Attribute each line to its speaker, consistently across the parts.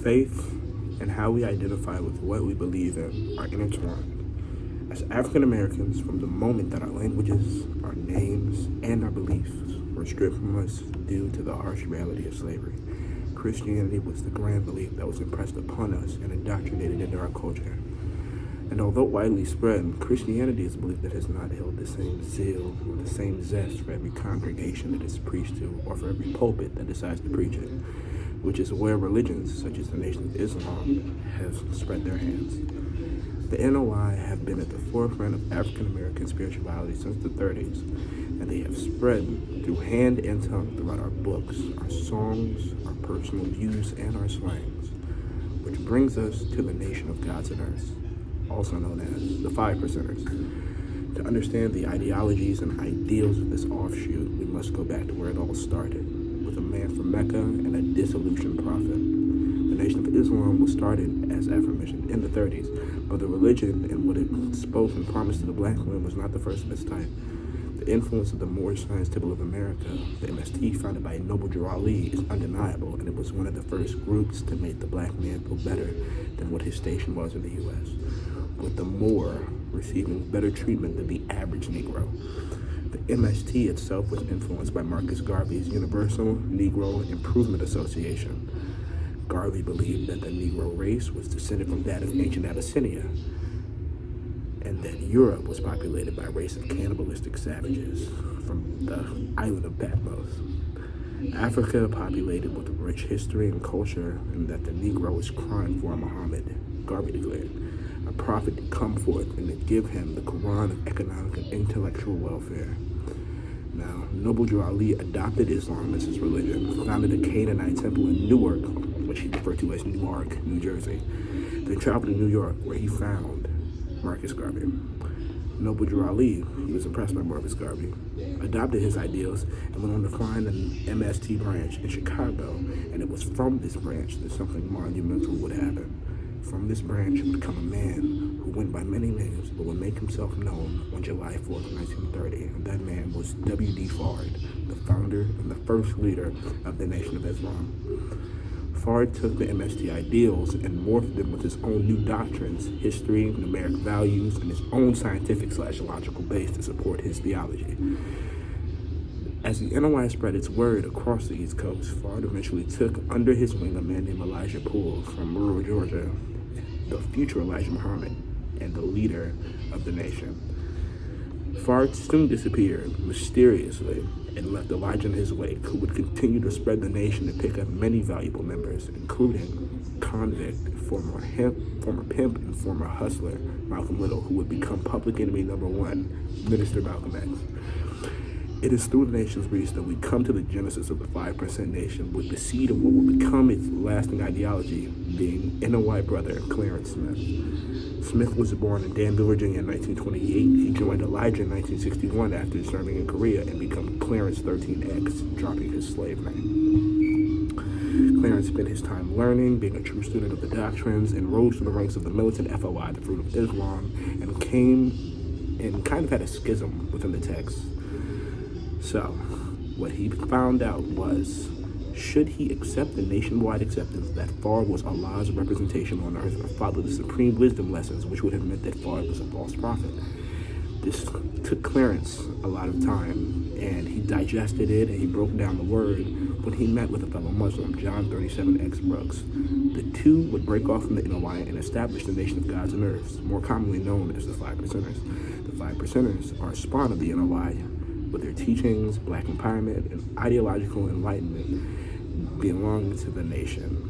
Speaker 1: Faith and how we identify with what we believe in are intertwined. As African Americans, from the moment that our languages, our names, and our beliefs were stripped from us due to the harsh reality of slavery, Christianity was the grand belief that was impressed upon us and indoctrinated into our culture. And although widely spread, Christianity is a belief that has not held the same zeal or the same zest for every congregation that it's preached to, or for every pulpit that decides to preach it, which is where religions such as the Nation of Islam have spread their hands. The NOI have been at the forefront of African American spirituality since the 30s, and they have spread through hand and tongue throughout our books, our songs, our personal views, and our slangs, which brings us to the Nation of Gods and Earths, also known as the Five Percenters. To understand the ideologies and ideals of this offshoot, we must go back to where it all started, with a man from Mecca and a disillusioned prophet. The Nation of Islam was started, as aforementioned, in the 30s, but the religion and what it spoke and promised to the black man was not the first of its type. The influence of the Moorish Science Temple of America, the MST, founded by Noble Drew Ali, is undeniable, and it was one of the first groups to make the black man feel better than what his station was in the U.S., with the Moor receiving better treatment than the average Negro. The MST itself was influenced by Marcus Garvey's Universal Negro Improvement Association. Garvey believed that the Negro race was descended from that of ancient Abyssinia, and that Europe was populated by a race of cannibalistic savages from the island of Patmos. Africa populated with rich history and culture, and that the Negro is crying for Muhammad, Garvey declared, a prophet to come forth and to give him the Quran of economic and intellectual welfare. Now, Noble Drew Ali adopted Islam as his religion, founded a Canaanite temple in Newark, which he referred to as Newark, New Jersey, then traveled to New York, where he found Marcus Garvey. Noble Drew Ali, he was impressed by Marcus Garvey, adopted his ideals, and went on to find an MST branch in Chicago, and it was from this branch that something monumental would happen. From this branch would come a man who went by many names, but would make himself known on July 4th, 1930, and that man was W.D. Fard, the founder and the first leader of the Nation of Islam. Fard took the MST ideals and morphed them with his own new doctrines, history, numeric values, and his own scientific/logical base to support his theology. As the NOI spread its word across the East Coast, Fard eventually took under his wing a man named Elijah Poole from rural Georgia, the future Elijah Muhammad, and the leader of the nation. Fard soon disappeared mysteriously and left Elijah in his wake, who would continue to spread the nation and pick up many valuable members, including convict, former pimp, and former hustler Malcolm Little, who would become public enemy number one, Minister Malcolm X. It is through the nation's reach that we come to the genesis of the 5% Nation, with the seed of what will become its lasting ideology being NOI brother Clarence Smith. Smith was born in Danville, Virginia in 1928. He joined Elijah in 1961 after serving in Korea and became Clarence 13X, dropping his slave name. Clarence spent his time learning, being a true student of the doctrines, and rose to the ranks of the militant FOI, the Fruit of Islam, and kind of had a schism within the text. So, what he found out was, should he accept the nationwide acceptance that Fard was Allah's representation on earth, or follow the supreme wisdom lessons, which would have meant that Fard was a false prophet? This took Clarence a lot of time, and he digested it, and he broke down the word when he met with a fellow Muslim, John 37X Brooks. The two would break off from the NOI and establish the Nation of Gods and Earths, more commonly known as the Five Percenters. The Five Percenters are a spawn of the NOI, with their teachings, black empowerment, and ideological enlightenment belonging to the nation.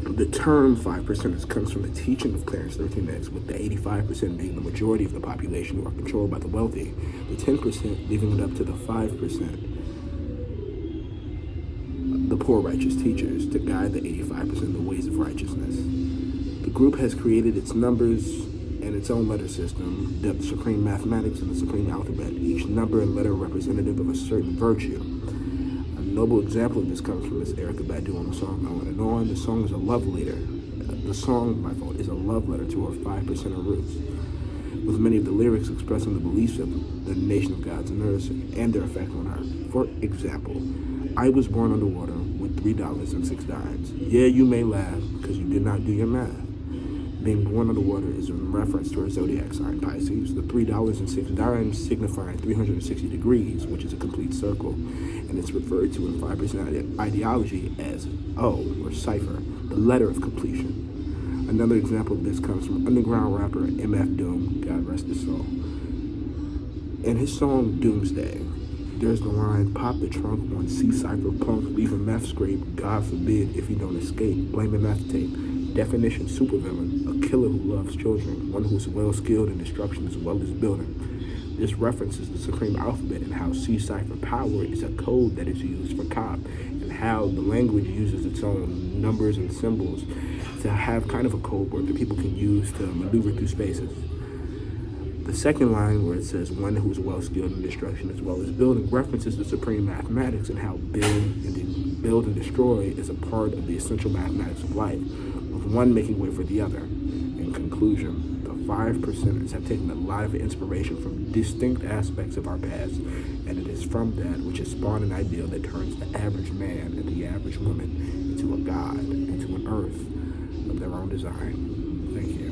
Speaker 1: The term 5%ers comes from the teaching of Clarence 13X, with the 85% being the majority of the population who are controlled by the wealthy, the 10% leaving it up to the 5%, the poor righteous teachers, to guide the 85% in the ways of righteousness. The group has created its numbers and its own letter system, dubbed Supreme Mathematics and the Supreme Alphabet, each number and letter representative of a certain virtue. A noble example of this comes from Miss Erykah Badu on the song On and On. The song is a love letter. The song, is a love letter to her 5%er roots, with many of the lyrics expressing the beliefs of the Nation of Gods and Earths and their effect on her. For example, I was born underwater with with $3.06. Yeah, you may laugh because you did not do your math. Being born on the water is in reference to our zodiac sign, Pisces. The $3.06 signifying 360 degrees, which is a complete circle, and it's referred to in 5% ideology as O, or cipher, the letter of completion. Another example of this comes from underground rapper MF Doom, God rest his soul. In his song Doomsday, there's the line, pop the trunk on C-cipher punk, leave a meth scrape, God forbid if you don't escape, blame a meth tape. Definition, supervillain, a killer who loves children, one who's well skilled in destruction as well as building. This references the supreme alphabet and how C-cipher power is a code that is used for cop, and how the language uses its own numbers and symbols to have kind of a code word that people can use to maneuver through spaces. The second line, where it says one who is well skilled in destruction as well as building, references the supreme mathematics and how build and destroy is a part of the essential mathematics of life, with one making way for the other. In conclusion, the 5%ers have taken a lot of inspiration from distinct aspects of our past, and it is from that which has spawned an ideal that turns the average man and the average woman into a god, into an earth of their own design. Thank you.